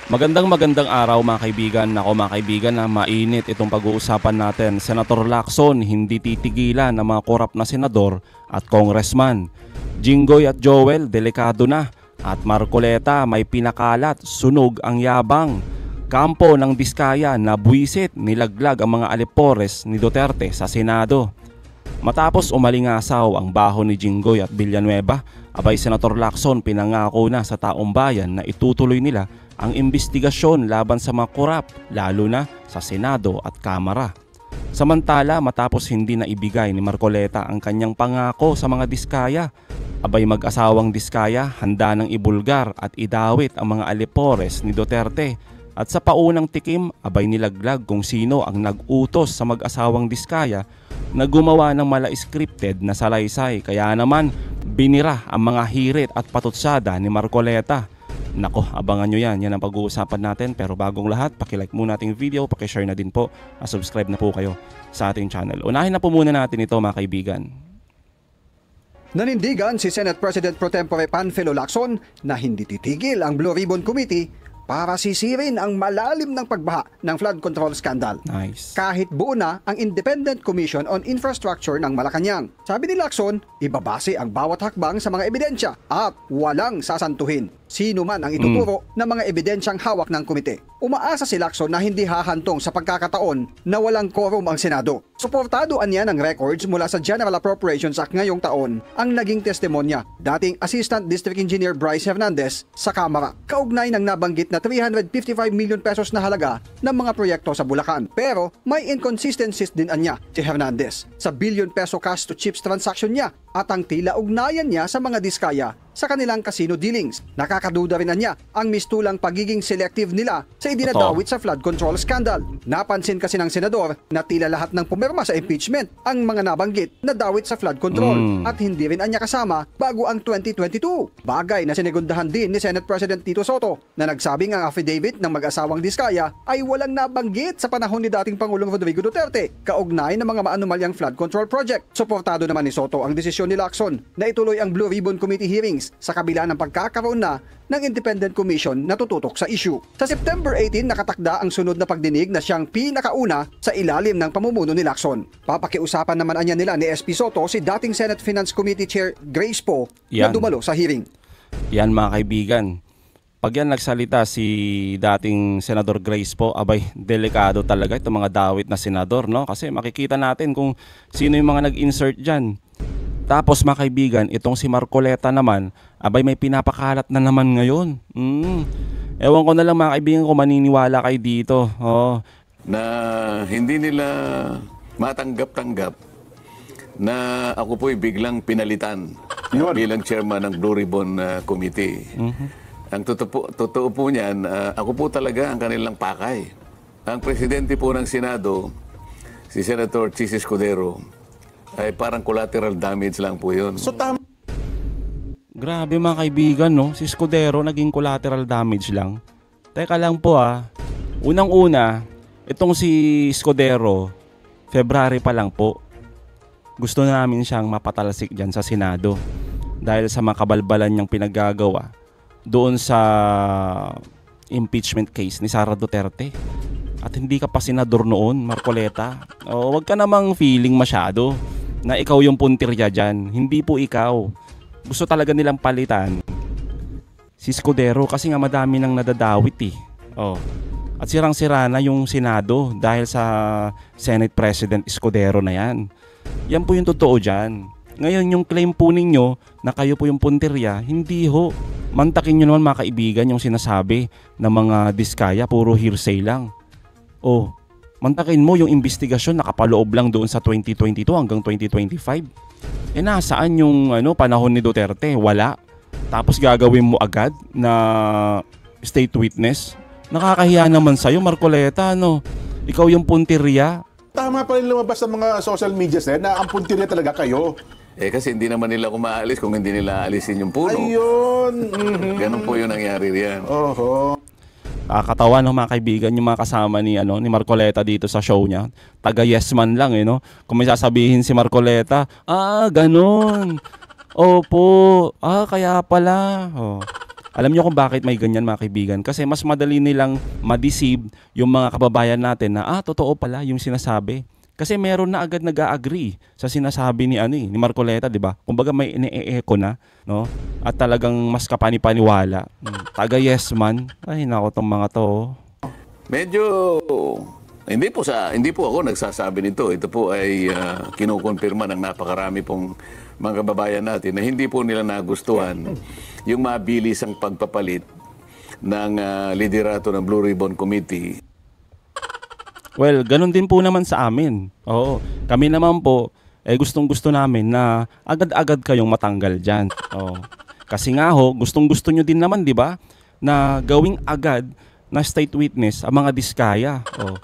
Magandang araw mga kaibigan. Ako mga kaibigan na mainit itong pag-uusapan natin. Senator Lacson hindi titigilan ng mga korap na senador at congressman. Jinggoy at Joel delikado na. At Marcoleta may pinakalat, sunog ang yabang. Kampo ng Diskaya na buwisit, nilaglag ang mga alipores ni Duterte sa Senado. Matapos umalingasaw ang baho ni Jinggoy at Villanueva, abay Senator Lacson pinangako na sa taong bayan na itutuloy nila ang imbestigasyon laban sa mga korap, lalo na sa Senado at Kamara. Samantala, matapos hindi na ibigay ni Marcoleta ang kanyang pangako sa mga Diskaya, abay mag-asawang Diskaya handa ng ibulgar at idawit ang mga alipores ni Duterte. At sa paunang tikim, abay nilaglag kung sino ang nag-utos sa mag-asawang Diskaya na gumawa ng mala-scripted na salaysay. Kaya naman, binira ang mga hirit at patutsada ni Marcoleta. Nako, abangan nyo yan. Yan ang pag-uusapan natin. Pero bagong lahat, pakilike muna ating video, pakishare na din po, at subscribe na po kayo sa ating channel. Unahin na po muna natin ito mga kaibigan. Nanindigan si Senate President Pro Tempore Panfilo Lacson na hindi titigil ang Blue Ribbon Committee para sisirin ang malalim ng pagbaha ng flood control scandal. Nice. Kahit buo na ang Independent Commission on Infrastructure ng Malacanang. Sabi ni Lacson, ibabase ang bawat hakbang sa mga ebidensya at walang sasantuhin sino man ang ituturo ng mga ebidensyang hawak ng komite. Umaasa si Lacson na hindi hahantong sa pagkakataon na walang quorum ang Senado. Suportado anya ng records mula sa General Appropriations Act ngayong taon ang naging testimonya dating Assistant District Engineer Bryce Hernandez sa Kamara. Kaugnay ng nabanggit na 355 million pesos na halaga ng mga proyekto sa Bulacan. Pero may inconsistencies din anya si Hernandez sa billion peso cash to chips transaction niya at ang tila ugnayan niya sa mga Diskaya sa kanilang casino dealings. Nakakaduda rin na niya ang mistulang pagiging selective nila sa idinadawit sa flood control scandal. Napansin kasi ng senador na tila lahat ng pumirma sa impeachment ang mga nabanggit na dawit sa flood control at hindi rin anya kasama bago ang 2022. Bagay na sinegundahan din ni Senate President Tito Soto na nagsabing ang affidavit ng mag-asawang Diskaya ay walang nabanggit sa panahon ni dating Pangulong Rodrigo Duterte kaugnay ng mga maanumalyang flood control project. Suportado naman ni Soto ang desisyon ni Lacson na ituloy ang Blue Ribbon Committee hearings sa kabila ng pagkakaroon na ng Independent Commission na tututok sa issue. Sa September 18, nakatakda ang sunod na pagdinig na siyang pinakauna sa ilalim ng pamumuno ni Lacson. Papakiusapan naman anya nila ni SP Soto si dating Senate Finance Committee Chair Grace Poe na dumalo sa hearing. Yan mga kaibigan. Pag yan nagsalita si dating Senador Grace Poe, abay delikado talaga itong mga dawit na senador, no? Kasi makikita natin kung sino yung mga nag-insert dyan. Tapos mga kaibigan, itong si Marcoleta naman, abay may pinapakalat na naman ngayon. Ewan ko na lang mga kaibigan kung maniniwala kayo dito. Oh. Na hindi nila matanggap-tanggap na ako po'y biglang pinalitan bilang chairman ng Blue Ribbon Committee. Ang totoo po niyan, ako po talaga ang kanilang pakay. Ang presidente po ng Senado, si Senator Chis Escudero, ay parang collateral damage lang po yun. So Grabe mga kaibigan, no? Si Escudero naging collateral damage lang. Teka lang po Unang-una, itong si Escudero, February pa lang po, gusto namin siyang mapatalsik dyan sa Senado. Dahil sa makabalbalan niyang pinaggagawa doon sa impeachment case ni Sara Duterte. At hindi ka pa senador noon, Marcoleta. Wag ka namang feeling masyado na ikaw yung puntirya dyan. Hindi po ikaw. Gusto talaga nilang palitan si Escudero kasi nga madami nang nadadawit . At sirang-sira na yung Senado dahil sa Senate President Escudero na yan. Yan po yung totoo dyan. Ngayon yung claim po ninyo na kayo po yung puntirya, hindi ho. Mantakin nyo naman mga kaibigan yung sinasabi ng mga Diskaya, puro hearsay lang. Mantakin mo yung investigasyon nakapaloob lang doon sa 2022 hanggang 2025. Nasaan yung panahon ni Duterte? Wala. Tapos gagawin mo agad na state witness? Nakakahiya naman sa'yo, Marcoleta, Ikaw yung puntirya. tama pa rin lumabas sa mga social media na ang puntirya talaga kayo. Kasi hindi naman nila kumaalis kung hindi nila alisin yung puno. Ayun. Ganun po yung nangyari riyan. Oho. Katawa ng mga kaibigan, yung mga kasama ni Marcoleta dito sa show niya. Taga yes man lang Kung may sasabihin si Marcoleta, ganun. Opo. Kaya pala. Alam niyo kung bakit may ganyan mga kaibigan? Kasi mas madali nilang ma-deceive yung mga kababayan natin na totoo pala yung sinasabi. Kasi meron na agad nag-a-agree sa sinasabi ni Marcoleta, 'di ba? Kumbaga may ine-echo na, no? At talagang mas kapani-paniwala. Taga yes man. Ay nako tong mga to. Medyo hindi po ako nagsasabi nito. Ito po ay kinukonfirma ng napakarami pong mga kababayan natin na hindi po nila nagustuhan yung mabilis ang pagpapalit ng liderato ng Blue Ribbon Committee. Well, ganun din po naman sa amin. Oo. Kami naman po, gustong-gusto namin na agad-agad kayong matanggal dyan. Oo. Kasi nga gustong-gusto nyo din naman, di ba? Na gawing agad na state witness ang mga diskaya. Oo.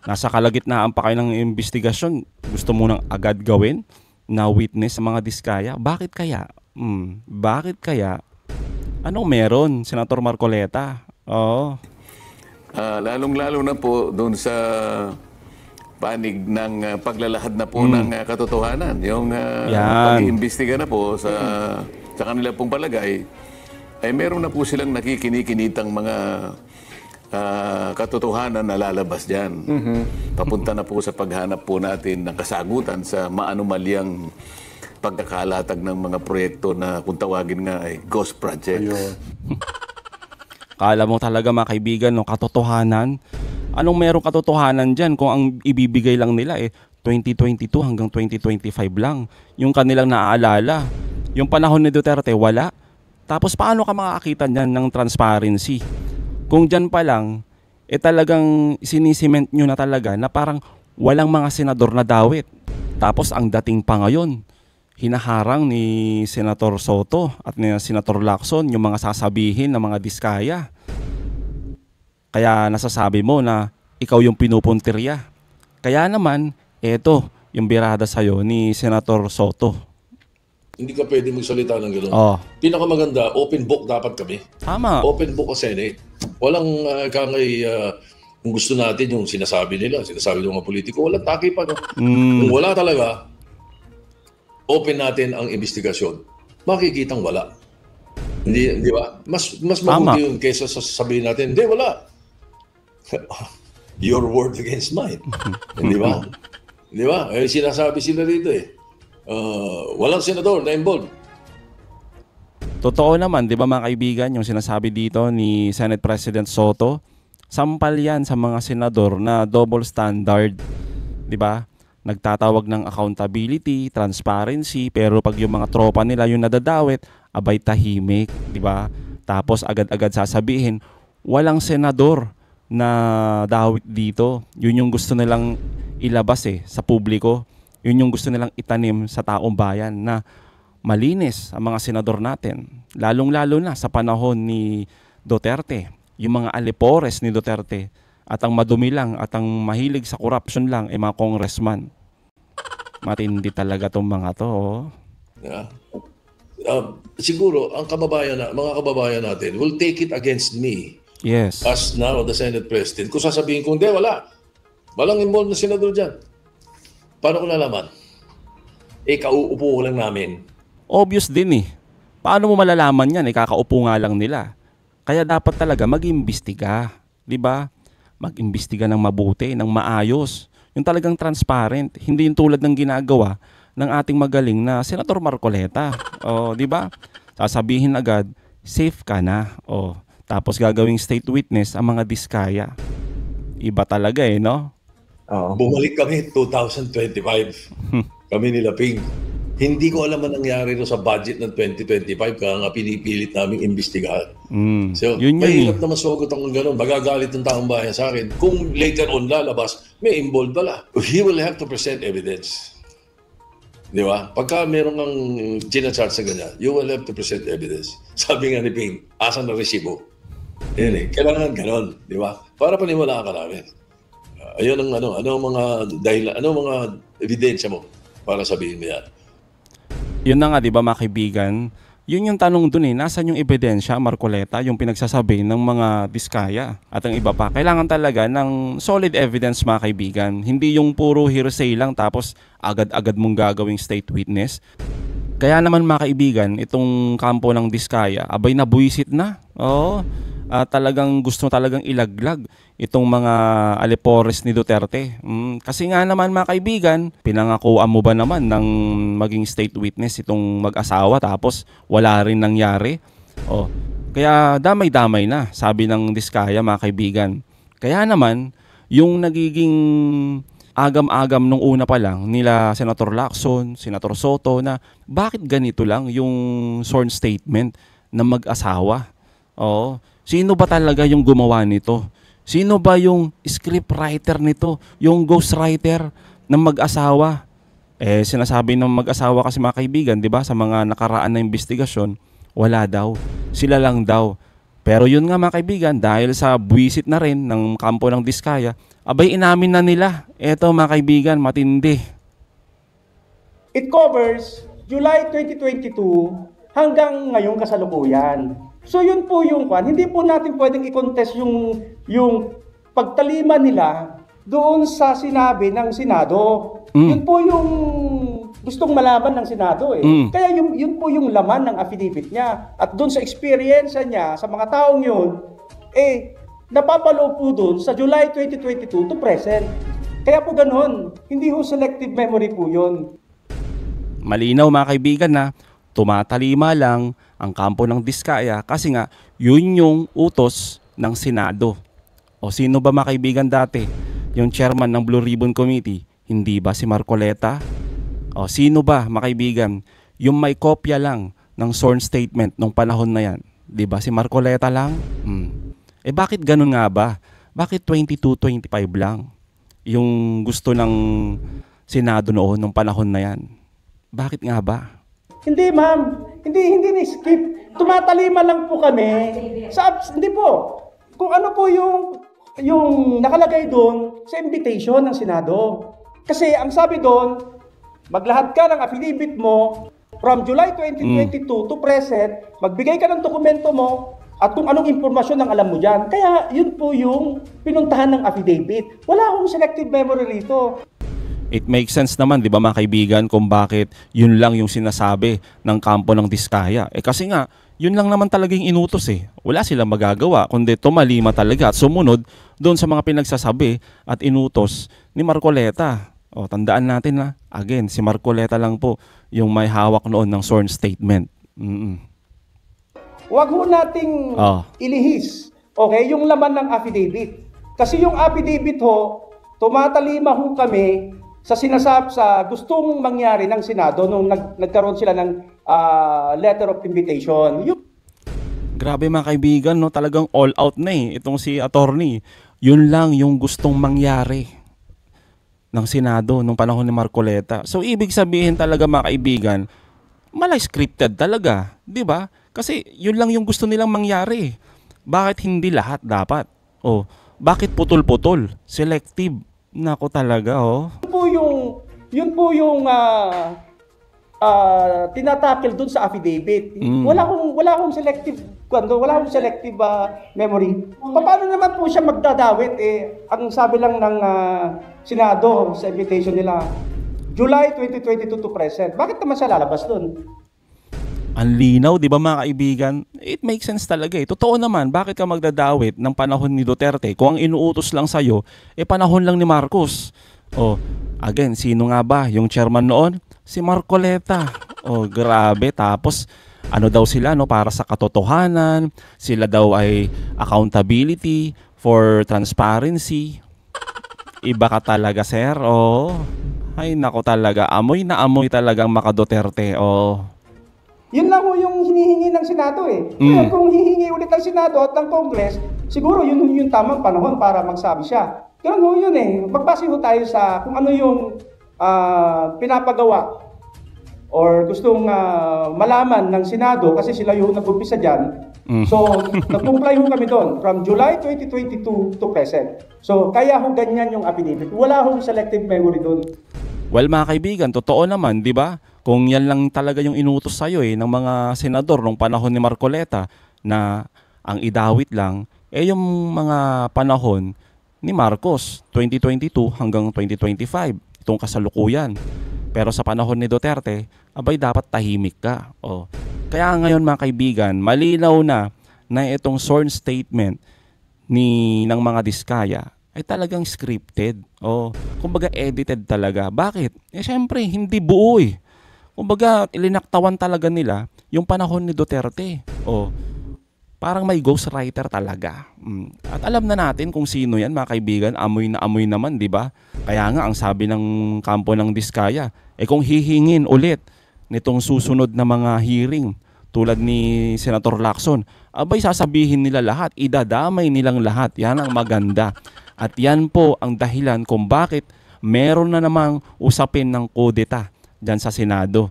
Nasa kalagitnaan pa kayo ng investigasyon. Gusto mo nang agad gawin na witness ang mga diskaya? Bakit kaya? Bakit kaya? Anong meron, Senator Marcoleta? Oo. Lalong-lalo na po doon sa panig ng paglalahad na po ng katotohanan. Yung pag-iimbestiga na po sa kanila pong palagay, ay meron na po silang nakikinikinitang mga katotohanan na lalabas dyan. Papunta na po sa paghanap po natin ng kasagutan sa maanumalyang pagkakalatag ng mga proyekto na kung tawagin nga ay ghost projects. Kala mo talaga mga kaibigan, no, katotohanan. Anong merong katotohanan dyan kung ang ibibigay lang nila 2022 hanggang 2025 lang. Yung kanilang naaalala. Yung panahon ni Duterte, wala. Tapos paano ka makakita niyan ng transparency? Kung dyan pa lang, talagang sinisiment nyo na talaga na parang walang mga senador na dawit. Tapos ang dating pa ngayon, hinaharang ni Senator Soto at ni Senator Lacson yung mga sasabihin ng mga diskaya. Kaya nasasabi mo na ikaw yung pinupuntirya. Kaya naman, eto yung birada sa'yo ni Senator Soto. Hindi ka pwede magsalita ng gano'n. Pinakamaganda, open book dapat kami. Tama. Open book sa Senate. Walang kung gusto natin yung sinasabi ng mga politiko, walang taki pa. No? Kung wala talaga, open natin ang investigasyon. Makikitang wala. Hindi, di ba? Mas mabuti yun kaysa sabihin natin, hindi, wala. Your word against mine. Di ba? Di ba? Sinasabi sila dito walang senador na involved. Totoo naman, di ba mga kaibigan, yung sinasabi dito ni Senate President Soto, sampal yan sa mga senador na double standard. Di ba? Nagtatawag ng accountability, transparency, pero pag yung mga tropa nila yung nadadawit, abay tahimik, di ba? Tapos agad-agad sasabihin, walang senador na dawit dito. Yun yung gusto nilang ilabas sa publiko. Yun yung gusto nilang itanim sa taong bayan na malinis ang mga senador natin. Lalong-lalo na sa panahon ni Duterte. Yung mga alipores ni Duterte at ang madumi lang at ang mahilig sa corruption lang mga congressman. Matindi talaga tong mga to. Yeah. Siguro ang mga kababayan natin will take it against me. Yes. As now the Senate President. Kung sasabihin ko, hindi, wala. Walang involved na senador dyan. Paano ko nalaman? Kauupo ko lang namin. Obvious din Paano mo malalaman yan? Kakaupo nga lang nila. Kaya dapat talaga mag-imbestiga. Diba? Mag-imbestiga ng mabuti, ng maayos. Yung talagang transparent. Hindi yung tulad ng ginagawa ng ating magaling na Senator Marcoleta. Diba? Sasabihin agad, safe ka na. Tapos gagawing state witness ang mga diskaya. Iba talaga no? Bumalik kami 2025. Kami nila Ping. Hindi ko alam ang nangyari sa budget ng 2025 kaya nga pinipilit namin imbestigahan. So, mahirap naman sugot ang gano'n. Magagalit ng taong bayan sa akin. Kung later on lalabas, may involved pala. He will have to present evidence. Di ba? Pagka meron kang ginacharge sa ganyan, you will have to present evidence. Sabi nga ni Ping, asan na resibo? Kailangan gano'n. Di ba? Para paniwalaan ka namin. Ayun ang ano mga ebidensya mo para sabihin mo yan. Yun na nga, di ba mga kaibigan? Yun yung tanong dun nasan yung ebidensya, Marcoleta, yung pinagsasabi ng mga diskaya at ang iba pa. Kailangan talaga ng solid evidence mga kaibigan. Hindi yung puro hearsay lang tapos agad-agad mong gagawing state witness. Kaya naman mga kaibigan, itong kampo ng Diskaya, abay nabuisit na. Oo. Talagang gusto talagang ilaglag itong mga alipores ni Duterte. Kasi nga naman mga kaibigan, pinangakuan mo ba naman ng maging state witness itong mag-asawa tapos wala rin nangyari? Oh. Kaya damay-damay na, sabi ng Diskaya mga kaibigan. Kaya naman, yung nagiging agam-agam nung una pa lang nila Senator Lacson, Senator Soto na bakit ganito lang yung sworn statement ng mag-asawa? Oo. Sino ba talaga yung gumawa nito? Sino ba yung script writer nito? Yung ghostwriter ng mag-asawa? Sinasabi ng mag-asawa kasi mga kaibigan, di ba, sa mga nakaraan na investigasyon, wala daw. Sila lang daw. Pero yun nga mga kaibigan, dahil sa buwisit na rin ng kampo ng Diskaya, abay inamin na nila. Eto mga kaibigan, matindi. It covers July 2022 hanggang ngayong kasalukuyan. So yun po yung kwan. Hindi po natin pwedeng i-contest yung pagtalima nila doon sa sinabi ng Senado. Yun po yung gustong malaman ng Senado eh. Kaya yun po yung laman ng affidavit niya. At doon sa experience niya, sa mga taong yun, napapalo po doon sa July 2022 to present. Kaya po ganun. Hindi ho selective memory po yun. Malinaw mga kaibigan na tumatalima lang ang kampo ng Diskaya kasi nga yun yung utos ng Senado. O sino ba mga kaibigan dati? Yung chairman ng Blue Ribbon Committee, hindi ba si Marcoleta? O sino ba mga kaibigan? Yung may kopya lang ng sworn statement nung panahon na yan, di ba si Marcoleta lang? Bakit ganun nga ba? Bakit 22-25 lang yung gusto ng Senado noon nung panahon na yan? Bakit nga ba? Hindi ma'am, hindi ni-skip. Tumatalima lang po kami. Hindi po. Kung ano po yung nakalagay doon sa invitation ng Senado. Kasi ang sabi doon, maglahad ka ng affidavit mo from July 2022 to present, magbigay ka ng dokumento mo at kung anong impormasyon ang alam mo dyan. Kaya yun po yung pinuntahan ng affidavit. Wala akong selective memory rito. It makes sense naman, di ba mga kaibigan, kung bakit yun lang yung sinasabi ng kampo ng Diskaya. Kasi nga, yun lang naman talagang inutos eh. Wala silang magagawa, kundi tumalima talaga at sumunod doon sa mga pinagsasabi at inutos ni Marcoleta. O, tandaan natin na, again, si Marcoleta lang po yung may hawak noon ng sworn statement. Huwag ho nating ilihis, okay, yung laman ng affidavit. Kasi yung affidavit ho, tumatalima ho kami sa gustong mangyari ng Senado nung nagkaroon sila ng letter of invitation. Grabe mga kaibigan, no? Talagang all out na itong si attorney. Yun lang yung gustong mangyari ng Senado nung panahon ni Marcoleta. So ibig sabihin talaga mga kaibigan, scripted talaga, di ba? Kasi yun lang yung gusto nilang mangyari. Bakit hindi lahat dapat? Bakit putol-putol? Selective. Nako talaga, Yun po yung tinatakil dun sa affidavit. Wala akong selective memory. Paano naman po siya magdadawit ang sabi lang ng Senado sa invitation nila, July 2022 to present. Bakit naman siya lalabas dun? Ang linaw, di ba mga kaibigan? It makes sense talaga Totoo naman, bakit ka magdadawit ng panahon ni Duterte kung ang inuutos lang sa'yo, panahon lang ni Marcos? Again, sino nga ba yung chairman noon? Si Marcoleta. Grabe. Tapos, ano daw sila, para sa katotohanan. Sila daw ay accountability for transparency. Iba ka talaga, sir. Ay, nako talaga. Amoy na amoy talagang maka-Duterte. Yun lang yung hinihingi ng Senado Kaya kung hihingi ulit ng Senado at ng Congress, siguro yun yung tamang panahon para magsabi siya. Ganun yun Magbase tayo sa kung ano yung pinapagawa or gustong malaman ng Senado kasi sila yung nag-umpisa dyan. So, nag-comply kami doon from July 2022 to present. So, kaya ganyan yung affidavit. Wala selective memory doon. Well, mga kaibigan, totoo naman, di ba? Kung yan lang talaga yung inutos sa'yo ng mga senador nung panahon ni Marcoleta na ang idawit lang, yung mga panahon ni Marcos, 2022 hanggang 2025, itong kasalukuyan. Pero sa panahon ni Duterte, abay dapat tahimik ka. O, kaya ngayon mga kaibigan, malinaw na itong sworn statement ng mga Diskaya ay talagang scripted. O, kumbaga edited talaga. Bakit? Syempre, hindi buo eh. Kumbaga, ilinaktawan talaga nila yung panahon ni Duterte. O, parang may ghostwriter talaga. At alam na natin kung sino yan mga kaibigan. Amoy na amoy naman, di ba? Kaya nga, ang sabi ng kampo ng Diskaya, kung hihingin ulit nitong susunod na mga hearing tulad ni Senator Lacson, abay sasabihin nila lahat, idadamay nilang lahat. Yan ang maganda. At yan po ang dahilan kung bakit meron na namang usapin ng kudeta dyan sa Senado.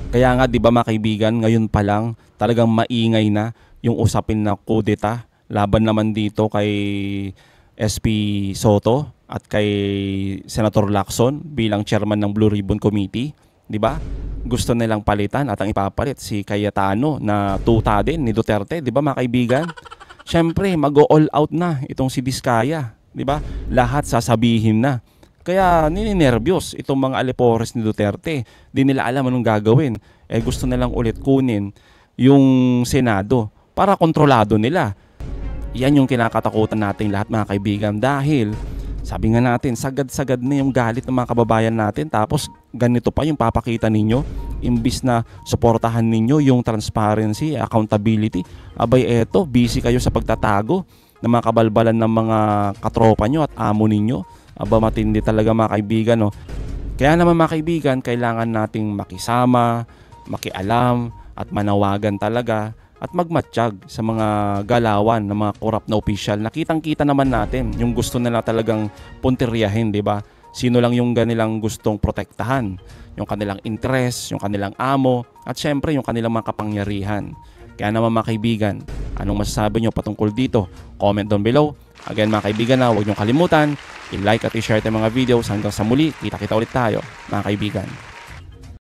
Kaya nga, di ba mga kaibigan, ngayon pa lang talagang maingay na yung usapin na kudeta laban naman dito kay SP Soto at kay Senator Lacson bilang chairman ng Blue Ribbon Committee. Di ba? Gusto nilang palitan at ang ipapalit si Cayetano na tuta din ni Duterte. Di ba mga kaibigan? Siyempre, mag-all out na itong si Diskaya. Di ba? Lahat sasabihin na. Kaya nininervyos itong mga alipores ni Duterte. Di nila alam anong gagawin. Gusto nilang ulit kunin yung Senado para kontrolado nila. Yan yung kinakatakutan natin lahat mga kaibigan. Dahil, sabi nga natin, sagad-sagad na yung galit ng mga kababayan natin. Tapos, ganito pa yung papakita ninyo. Imbis na suportahan ninyo yung transparency, accountability. Abay, eto, busy kayo sa pagtatago ng mga kabalbalan ng mga katropa nyo at amo ninyo. Aba, matindi talaga mga kaibigan, no? Kaya naman mga kaibigan, kailangan nating makisama, makialam, at manawagan talaga, at magmatsyag sa mga galawan ng mga korap na opisyal. Nakitang-kita naman natin yung gusto nila talagang puntiryahin, di ba? Sino lang yung kanilang gustong protektahan, yung kanilang interest, yung kanilang amo, at syempre yung kanilang mga kapangyarihan. Kaya naman mga kaibigan, anong masasabi nyo patungkol dito? Comment down below. Again mga kaibigan, huwag nyo kalimutan, i-like at i-share tayong mga videos. Hanggang sa muli, kita-kita ulit tayo mga kaibigan.